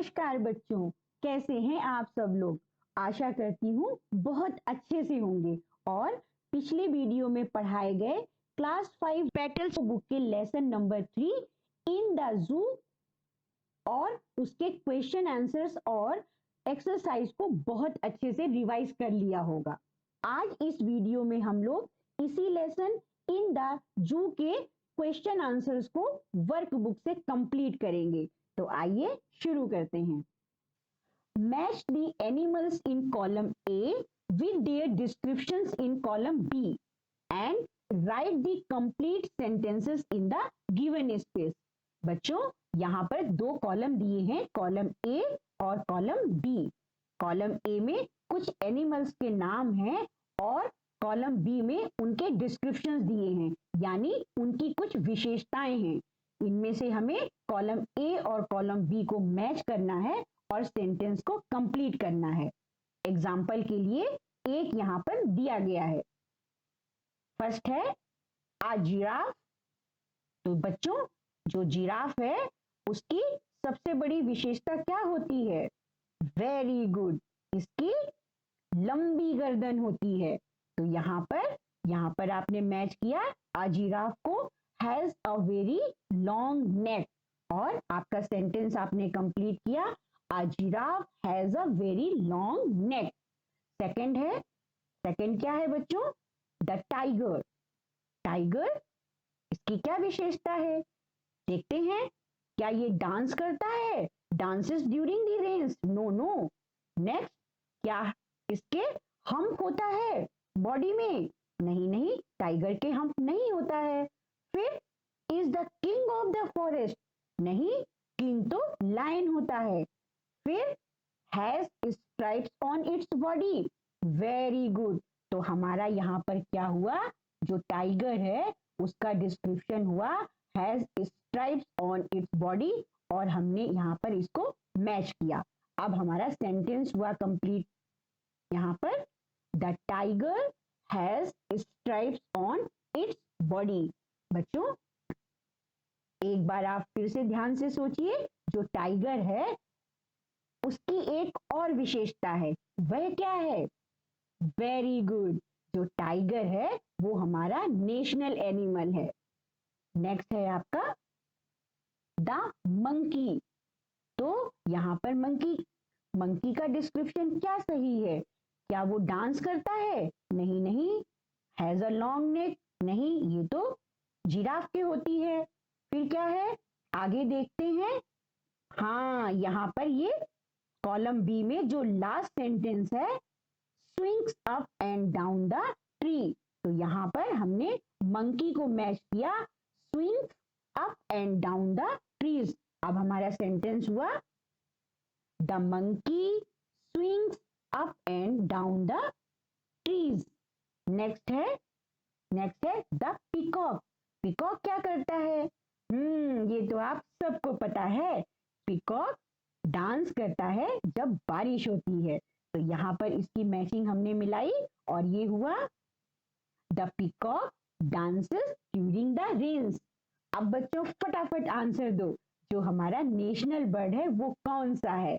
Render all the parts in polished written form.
नमस्कार बच्चों, कैसे हैं आप सब लोग। आशा करती हूँ बहुत अच्छे से होंगे और पिछले वीडियो में पढ़ाए गए क्लास 5 पेटल्स बुक के लेसन नंबर 3 इन द जू और उसके क्वेश्चन आंसर्स और एक्सरसाइज को बहुत अच्छे से रिवाइज कर लिया होगा। आज इस वीडियो में हम लोग इसी लेसन इन द जू के क्वेश्चन आंसर्स को वर्कबुक से कंप्लीट करेंगे। तो आइए शुरू करते हैं। Match the animals in column A with their descriptions in column B and write the complete sentences in the given space. बच्चों, यहां पर दो कॉलम दिए हैं, कॉलम ए और कॉलम बी। कॉलम ए में कुछ एनिमल्स के नाम हैं और कॉलम बी में उनके डिस्क्रिप्शंस दिए हैं, यानी उनकी कुछ विशेषताएं हैं। इनमें से हमें कॉलम ए और कॉलम बी को मैच करना है और सेंटेंस को कंप्लीट करना है। एग्जाम्पल के लिए एक यहां पर दिया गया है। फर्स्ट है आ जिराफ। तो बच्चों, जो जिराफ है उसकी सबसे बड़ी विशेषता क्या होती है? वेरी गुड, इसकी लंबी गर्दन होती है। तो यहां पर आपने मैच किया, आ जिराफ को has a very long neck, और आपका सेंटेंस आपने कंप्लीट किया, a giraffe has a very long neck. Second है, सेकंड क्या है बच्चों? The tiger. टाइगर, इसकी क्या विशेषता है? देखते हैं, क्या ये डांस करता है? Dances during the rains? No no. Next, क्या इसके हम्प होता है बॉडी में? नहीं नहीं, टाइगर के हम्प नहीं होता है। फिर is the king of the forest? नहीं, किंग तो लायन होता है। फिर has stripes on its body? Very good. तो हमारा यहाँ पर क्या हुआ? जो टाइगर है उसका डिस्क्रिप्शन हुआ has stripes on its body, और हमने यहाँ पर इसको मैच किया। अब हमारा सेंटेंस हुआ कंप्लीट। यहाँ पर the tiger has stripes on its body. बच्चों, एक बार आप फिर से ध्यान से सोचिए, जो टाइगर है उसकी एक और विशेषता है, वह क्या है? वेरी गुड, जो टाइगर है वो हमारा नेशनल एनिमल है। नेक्स्ट है आपका द मंकी। तो यहां पर मंकी का डिस्क्रिप्शन क्या सही है? क्या वो डांस करता है? नहीं नहीं। Has a long neck? नहीं, ये तो जिराफ की होती है। फिर क्या है? आगे देखते हैं। हाँ, यहां पर ये कॉलम बी में जो लास्ट सेंटेंस है, swings up and down the tree. तो यहां पर हमने मंकी को मैच किया, swings up and down the trees. अब हमारा सेंटेंस हुआ the monkey swings up and down the trees. Next है द पीकॉक। पीकॉक क्या करता है? ये तो आप सबको पता है। पीकॉक डांस करता है जब बारिश होती है। तो यहां पर इसकी मैचिंग हमने मिलाई और ये हुआ the peacock dances during the rains. अब बच्चों फटाफट आंसर दो, जो हमारा नेशनल बर्ड है वो कौन सा है?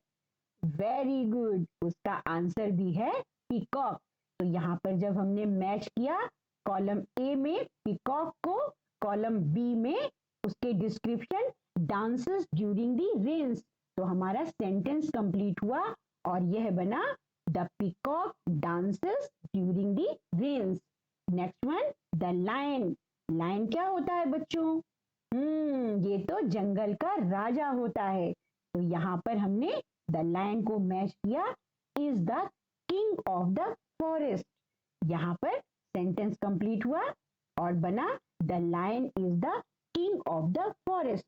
वेरी गुड, उसका आंसर भी है पीकॉक। तो यहाँ पर जब हमने मैच किया कॉलम ए में पीकॉक को, कॉलम बी में उसके description dances during the rains, तो हमारा सेंटेंस कंप्लीट हुआ और यह बना the peacock dances during the rains. Next one the lion. Lion क्या होता है बच्चों? ये तो जंगल का राजा होता है। तो यहाँ पर हमने द लायन को मैच किया, is the king of the forest. यहाँ पर सेंटेंस कंप्लीट हुआ और बना the lion is the king of the forest.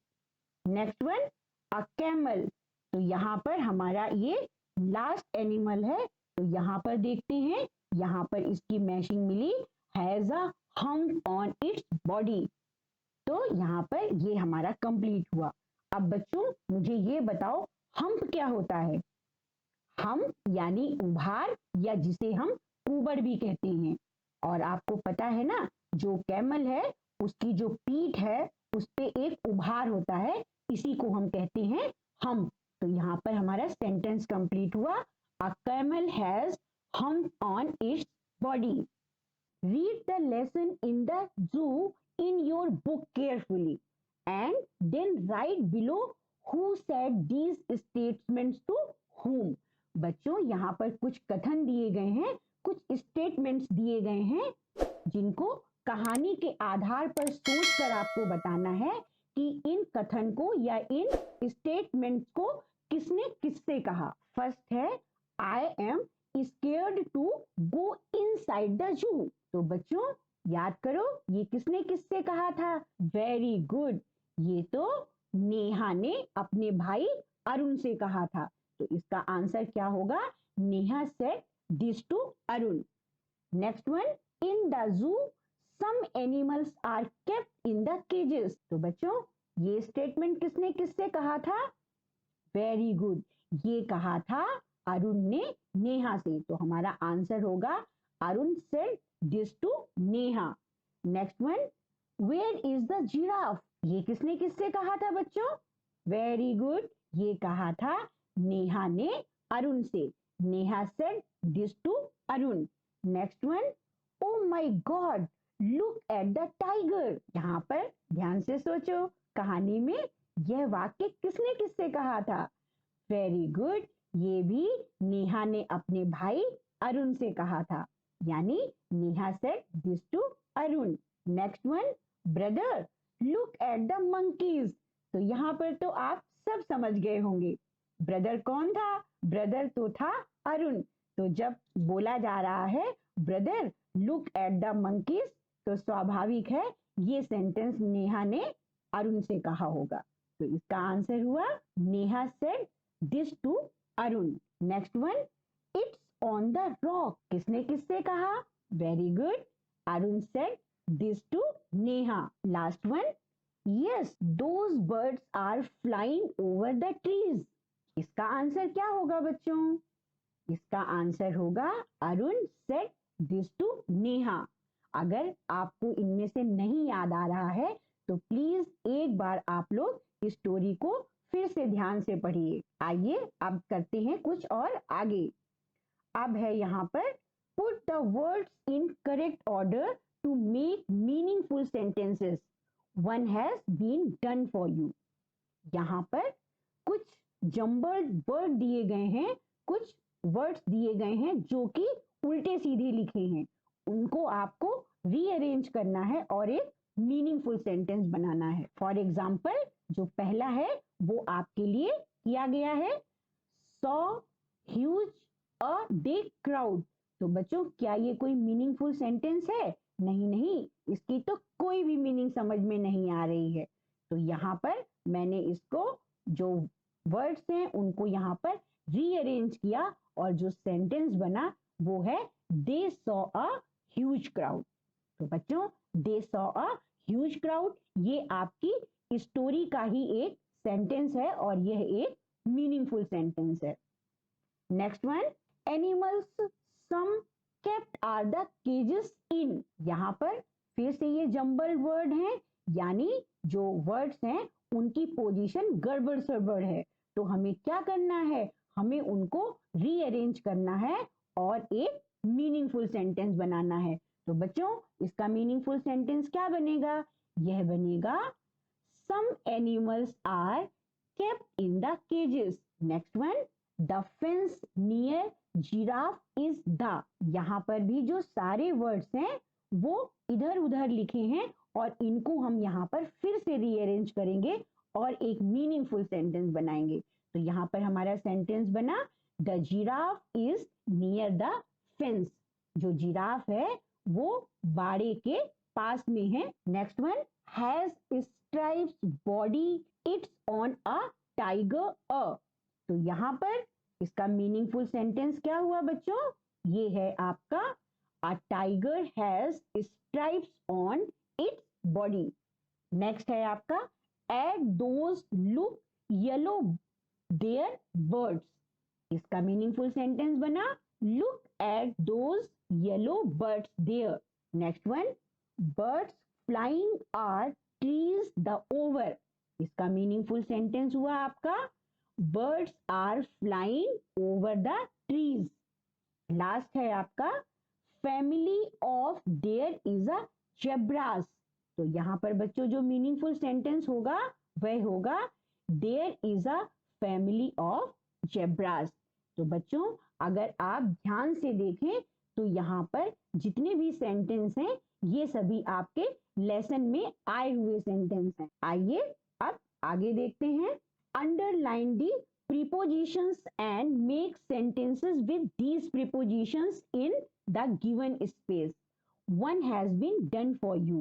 Next one a camel. तो यहाँ पर हमारा ये लास्ट एनिमल है। तो यहाँ पर देखते हैं, यहाँ पर इसकी मैचिंग मिली, has a hump on its body. तो यहाँ पर ये हमारा कंप्लीट हुआ। अब बच्चों मुझे ये बताओ, हम्प क्या होता है? हम्प यानी उभार, या जिसे हम ऊबड़ भी कहते हैं। और आपको पता है ना, जो कैमल है उसकी जो पीठ है उस पे एक उभार होता है, इसी को हम कहते हैं हम्प। तो यहाँ पर हमारा सेंटेंस कंप्लीट हुआ। A camel has hump on its body. Read the lesson in the zoo in your book carefully and then write below who said these statements to whom. बच्चों यहाँ पर कुछ कथन दिए गए हैं, कुछ स्टेटमेंट्स दिए गए हैं जिनको कहानी के आधार पर सोचकर आपको बताना है कि इन कथन को या इन स्टेटमेंट्स को किसने किससे कहा। फर्स्ट है I am scared to go inside the zoo. तो बच्चों याद करो ये किसने किससे कहा था। वेरी गुड, ये तो नेहा ने अपने भाई अरुण से कहा था। तो इसका आंसर क्या होगा, Neha said this to Arun. Next one, in the zoo some animals are kept in the cages. तो बच्चों ये स्टेटमेंट किसने किससे कहा था। वेरी गुड, ये कहा था अरुण ने नेहा से। तो हमारा आंसर होगा Arun said this to Neha. Next one, where is the giraffe. ये किसने किससे कहा था बच्चों। वेरी गुड, ये कहा था नेहा ने अरुण से। Neha said this to Arun. Next one, oh my god look at the tiger. यहाँ पर ध्यान से सोचो, कहानी में यह वाक्य किसने किससे कहा था। वेरी गुड, ये भी नेहा ने अपने भाई अरुण से कहा था, यानी Neha said this to Arun. Next one, brother look at the monkeys. तो यहाँ पर तो आप सब समझ गए होंगे ब्रदर कौन था। ब्रदर तो था अरुण। तो जब बोला जा रहा है brother look at the monkeys, तो स्वाभाविक है ये सेंटेंस नेहा ने अरुण से कहा होगा। तो इसका आंसर हुआ Neha said this to Arun. Next one, it's on the rock. किसने किससे कहा। Very good, Arun said this to Neha. Last one, yes those birds are flying over the trees. इसका आंसर क्या होगा बच्चों। इसका आंसर होगा Arun said this to Neha. अगर आपको इनमें से नहीं याद आ रहा है तो प्लीज एक बार आप लोग इस स्टोरी को फिर से ध्यान से पढ़िए। आइए अब करते हैं कुछ और आगे। अब है यहाँ पर put the words in correct order to make meaningful sentences, one has been done for you. यहाँ पर कुछ जम्बल्ड वर्ड दिए गए हैं, कुछ वर्ड्स दिए गए हैं जो कि उल्टे सीधे लिखे हैं, उनको आपको रीअरेंज करना है और एक मीनिंगफुल सेंटेंस बनाना है। फॉर एग्जाम्पल जो पहला है वो आपके लिए किया गया है, saw huge a big crowd. तो बच्चों क्या ये कोई मीनिंगफुल सेंटेंस है। नहीं, इसकी तो कोई भी मीनिंग समझ में नहीं आ रही है। तो यहाँ पर मैंने इसको जो वर्ड्स हैं उनको यहाँ पर रीअरेंज किया और जो सेंटेंस बना वो है they saw a huge crowd. तो बच्चों they saw a huge crowd ये आपकी स्टोरी का ही एक सेंटेंस है और यह एक मीनिंगफुल सेंटेंस है। Next one, animals some kept are the cages in. यहाँ पर फिर से ये जंबल वर्ड हैं, यानी जो वर्ड्स हैं उनकी पोजीशन गड़बड़ सड़बड़ है। तो हमें क्या करना है, हमें उनको रीअरेंज करना है और एक मीनिंगफुल सेंटेंस बनाना है। तो बच्चों इसका मीनिंगफुल सेंटेंस क्या बनेगा, यह बनेगा some animals are kept in the cages. Next one, the fence near giraffe is the. यहाँ पर भी जो सारे वर्ड्स हैं वो इधर उधर लिखे हैं और इनको हम यहाँ पर फिर से रीअरेंज करेंगे और एक मीनिंगफुल सेंटेंस बनाएंगे। तो यहाँ पर हमारा सेंटेंस बना the giraffe is near the fence. जो जिराफ है वो बाड़े के पास में है। Next one, has stripes body its on a tiger a. तो यहाँ पर इसका मीनिंगफुल सेंटेंस क्या हुआ बच्चों, ये है आपका a tiger has stripes on its body. Next है आपका at those look yellow there birds. इसका मीनिंगफुल सेंटेंस बना look at those yellow birds there. Next one, birds flying are trees the over. इसका मीनिंगफुल सेंटेंस हुआ आपका birds are flying over the trees. Last है आपका family of there is a zebras. तो यहाँ पर बच्चों जो मीनिंगफुल सेंटेंस होगा वह होगा there is a family of zebras. तो बच्चों अगर आप ध्यान से देखें तो यहाँ पर जितने भी सेंटेंस हैं ये सभी आपके लेसन में आए हुए सेंटेंस हैं। आइए अब आगे देखते हैं। Underline the prepositions and make sentences with these prepositions in the given space. One has been done for you.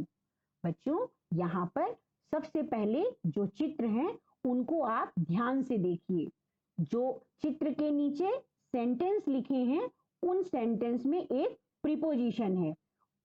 बच्चों यहाँ पर सबसे पहले जो चित्र हैं उनको आप ध्यान से देखिए। जो चित्र के नीचे सेंटेंस लिखे हैं उन सेंटेंस में एक प्रीपोजिशन है।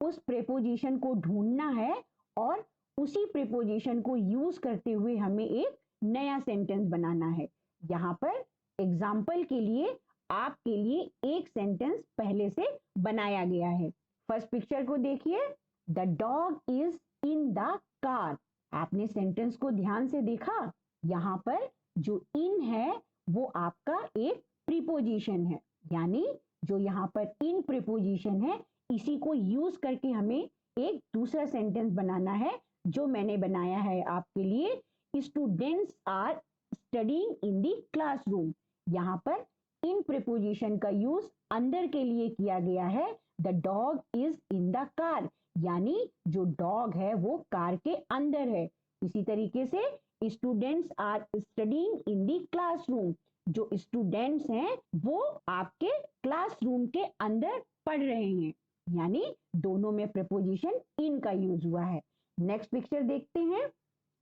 उस प्रीपोजिशन को ढूंढना है और उसी प्रीपोजिशन को यूज करते हुए हमें एक नया सेंटेंस बनाना है। यहाँ पर एग्जाम्पल के लिए आपके लिए एक सेंटेंस पहले से बनाया गया है। फर्स्ट पिक्चर को देखिए, the dog is in the car. आपने सेंटेंस को ध्यान से देखा, यहाँ पर जो इन है वो आपका एक प्रीपोजिशन है, यानी जो यहाँ पर इन प्रीपोजिशन है इसी को यूज करके हमें एक दूसरा सेंटेंस बनाना है जो मैंने बनाया है आपके लिए। Students are studying in the classroom. यहाँ पर इन प्रीपोजिशन का यूज अंदर के लिए किया गया है। The dog is in the car, यानी जो डॉग है वो कार के अंदर है। इसी तरीके से students are studying in the classroom, जो स्टूडेंट्स हैं वो आपके क्लासरूम के अंदर पढ़ रहे हैं, यानी दोनों में प्रीपोजिशन इन का यूज हुआ है। नेक्स्ट पिक्चर देखते हैं।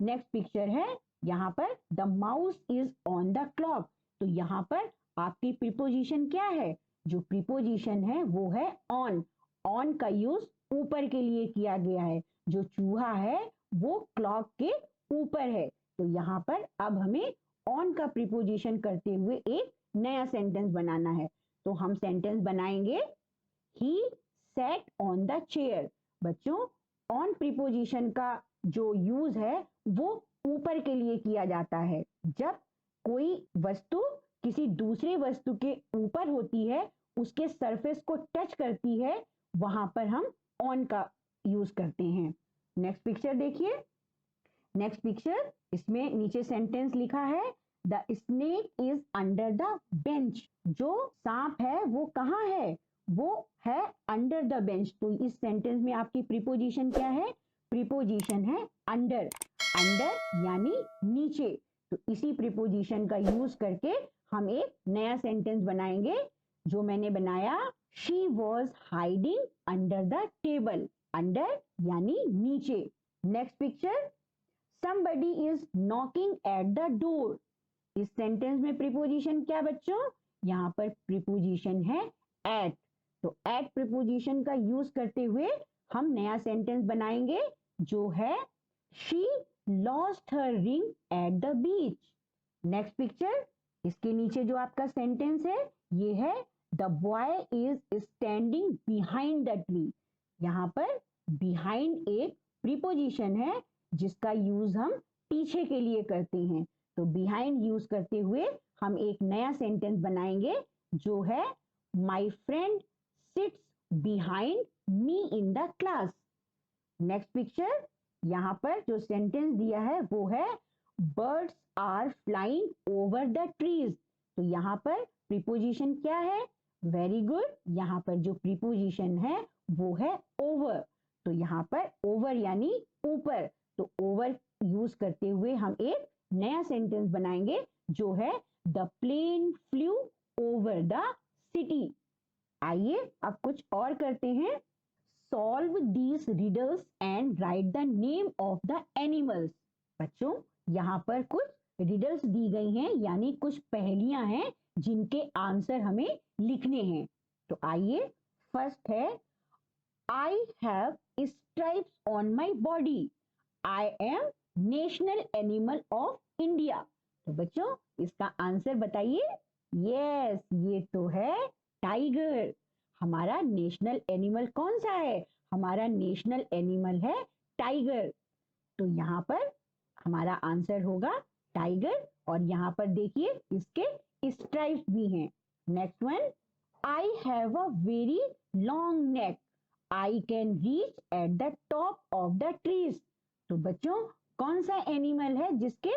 नेक्स्ट पिक्चर है यहाँ पर the mouse is on the clock. तो यहाँ पर आपकी प्रीपोजिशन क्या है? जो प्रीपोजिशन है वो है ऑन। ऑन का यूज ऊपर के लिए किया गया है। जो चूहा है वो क्लॉक के ऊपर है। तो यहाँ पर अब हमें ऑन का प्रीपोजिशन करते हुए एक नया सेंटेंस बनाना है। तो हम सेंटेंस बनाएंगे ही sat on the chair। बच्चों ऑन प्रीपोजिशन का जो यूज है वो ऊपर के लिए किया जाता है। जब कोई वस्तु किसी दूसरे वस्तु के ऊपर होती है, उसके सरफेस को टच करती है, वहां पर हम ऑन का यूज करते हैं। नेक्स्ट पिक्चर देखिए। नेक्स्ट पिक्चर, इसमें नीचे सेंटेंस लिखा है the snake is under the bench. जो सांप है वो कहाँ है? वो है अंडर द बेंच। तो इस सेंटेंस में आपकी प्रीपोजिशन क्या है? प्रीपोजिशन है अंडर। अंडर यानी नीचे। तो इसी प्रीपोजिशन का यूज करके हम एक नया सेंटेंस बनाएंगे जो मैंने बनाया, she was hiding under the table. Under यानी नीचे। Next picture, somebody is knocking at the door। इस सेंटेंस में प्रीपोजिशन क्या बच्चों? यहाँ पर प्रीपोजिशन है at। तो at प्रीपोजिशन का यूज करते हुए हम नया सेंटेंस बनाएंगे जो है she lost her ring at the beach। Next picture, इसके नीचे जो आपका सेंटेंस है ये है the boy is standing behind the tree. यहाँ पर बिहाइंड एक प्रीपोजिशन है जिसका यूज हम पीछे के लिए करते हैं। तो बिहाइंड यूज करते हुए हम एक नया सेंटेंस बनाएंगे जो है my friend sits behind me in the class. Next picture, यहाँ पर जो सेंटेंस दिया है वो है birds are flying over the trees. तो यहाँ पर प्रीपोजिशन क्या है? वेरी गुड, यहाँ पर जो प्रीपोजिशन है वो है ओवर। तो यहाँ पर ओवर यानी ऊपर। तो ओवर यूज करते हुए हम एक नया सेंटेंस बनाएंगे जो है the plane flew over the city. आइए अब कुछ और करते हैं। Solve these riddles and write the name of the animals. बच्चों यहाँ पर कुछ रिडल्स दी गई हैं, यानी कुछ पहेलियां हैं जिनके आंसर हमें लिखने हैं। तो आइए, फर्स्ट है I have stripes on my body. I am national animal of India. तो बच्चों इसका आंसर बताइए। यस, ये तो है टाइगर। हमारा नेशनल एनिमल कौन सा है? हमारा नेशनल एनिमल है टाइगर। तो यहाँ पर हमारा आंसर होगा टाइगर, और यहाँ पर देखिए इसके स्ट्राइप्स भी हैं। Next one, I have a very long neck, I can reach at the top of the trees. तो बच्चों, कौन सा एनिमल है जिसके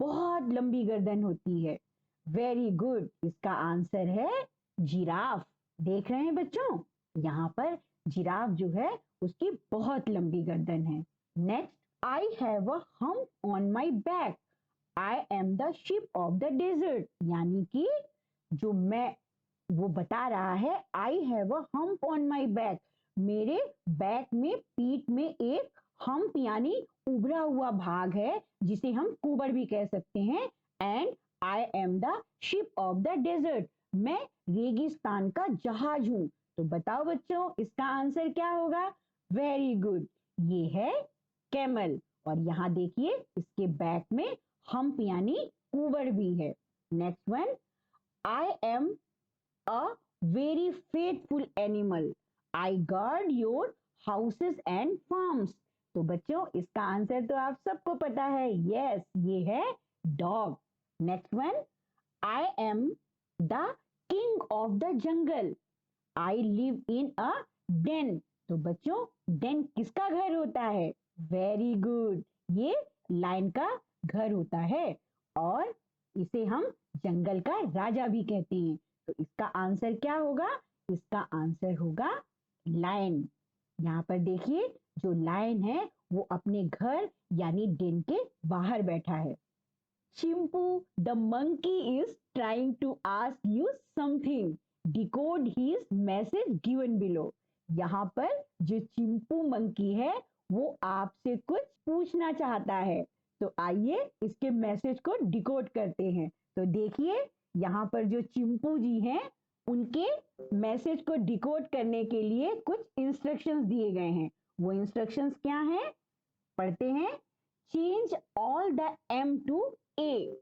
बहुत लंबी गर्दन होती है? वेरी गुड, इसका आंसर है जिराफ। देख रहे हैं बच्चों, यहाँ पर जिराफ जो है उसकी बहुत लंबी गर्दन है। Next, I have a hump on my back, I am the ship of the desert. यानी कि जो मैं वो बता रहा है I have a hump on my back, मेरे बैक में, पीठ में एक हम्प यानी उभरा हुआ भाग है जिसे हम कुबर भी कह सकते हैं। And I am the ship of the desert, मैं रेगिस्तान का जहाज हूं। तो बताओ बच्चों, इसका आंसर क्या होगा? वेरी गुड, ये है कैमल। और यहाँ देखिए इसके बैक में हम्प यानी कुबर भी है। Next one, I am a very faithful animal, I guard your houses and farms. तो बच्चों, इसका आंसर तो आप सबको पता है, यस, ये है dog. Next one, I am the king of the jungle, I live in a den. तो बच्चों, डेन किसका घर होता है? वेरी गुड, ये लायन का घर होता है और इसे हम जंगल का राजा भी कहते हैं। तो इसका आंसर क्या होगा? इसका आंसर होगा लायन। यहाँ पर देखिए जो लायन है वो अपने घर यानी डेन के बाहर बैठा है। Chimpu the monkey is trying to ask you something, decode his message given below. यहाँ पर जो चिंपू मंकी है वो आपसे कुछ पूछना चाहता है, तो आइए इसके मैसेज को डिकोड करते हैं। तो देखिए यहाँ पर जो चिंपू जी हैं उनके मैसेज को डिकोड करने के लिए कुछ इंस्ट्रक्शंस दिए गए हैं। वो इंस्ट्रक्शंस क्या हैं? पढ़ते हैं। Change all the M to A,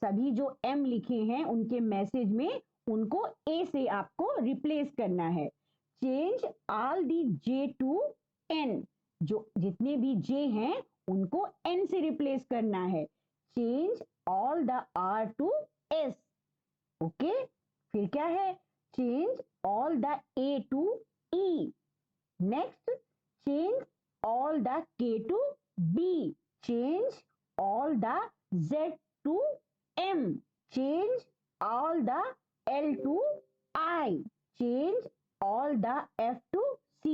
सभी जो एम लिखे हैं उनके मैसेज में उनको ए से आपको रिप्लेस करना है। Change all the J to N, जो जितने भी जे हैं उनको एन से रिप्लेस करना है। Change all the R to S, okay. फिर क्या है? Change all the A to E. Next, change all the K to B, change all the Z to M, change all the L to I, change all the F to C।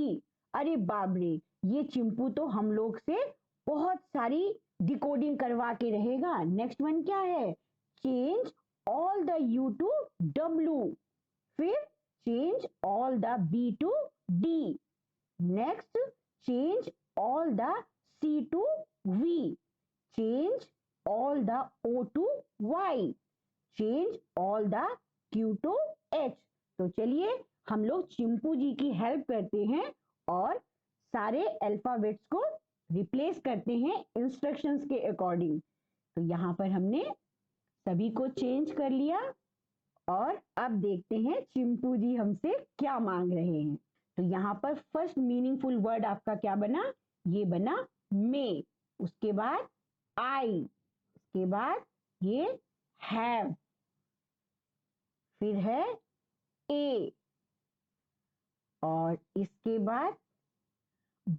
अरे बाप रे, ये चिंपू तो हम लोग से बहुत सारी डिकोडिंग करवा के रहेगा। नेक्स्ट वन क्या है? Change all the U to W, फिर change all the B to D, next change all the C to V, change all the O to Y, change all the Q to H। तो चलिए हम लोग चिंपू जी की help करते हैं और सारे अल्फाबेट्स को रिप्लेस करते हैं इंस्ट्रक्शंस के अकॉर्डिंग। तो यहाँ पर हमने सभी को चेंज कर लिया और अब देखते हैं चिंपू जी हमसे क्या मांग रहे हैं। तो यहाँ पर फर्स्ट मीनिंगफुल वर्ड आपका क्या बना? ये बना मे, उसके बाद आई, उसके बाद ये हैव, फिर है ए, और इसके बाद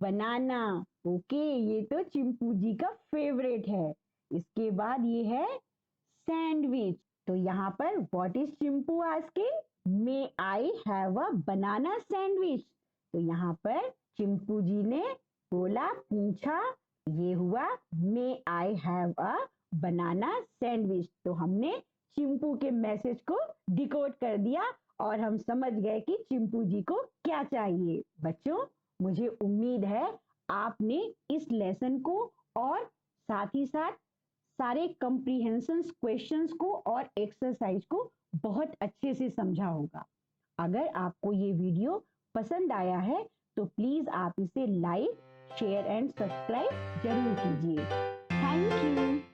बनाना। ओके, ये तो चिंपू जी का फेवरेट है। इसके बाद ये है सैंडविच। तो यहाँ पर what is Chimpu asking? May I have a banana sandwich. तो यहाँ पर चिंपू जी ने बोला, पूछा, ये हुआ मे आई हैव अ बनाना सैंडविच। तो हमने चिंपू के मैसेज को डिकोड कर दिया और हम समझ गए कि चिंपू जी को क्या चाहिए। बच्चों, मुझे उम्मीद है आपने इस लेसन को और साथ ही साथ सारे कंप्रीहेंशन क्वेश्चंस को और एक्सरसाइज को बहुत अच्छे से समझा होगा। अगर आपको ये वीडियो पसंद आया है तो प्लीज आप इसे लाइक, शेयर एंड सब्सक्राइब जरूर कीजिए। Thank you.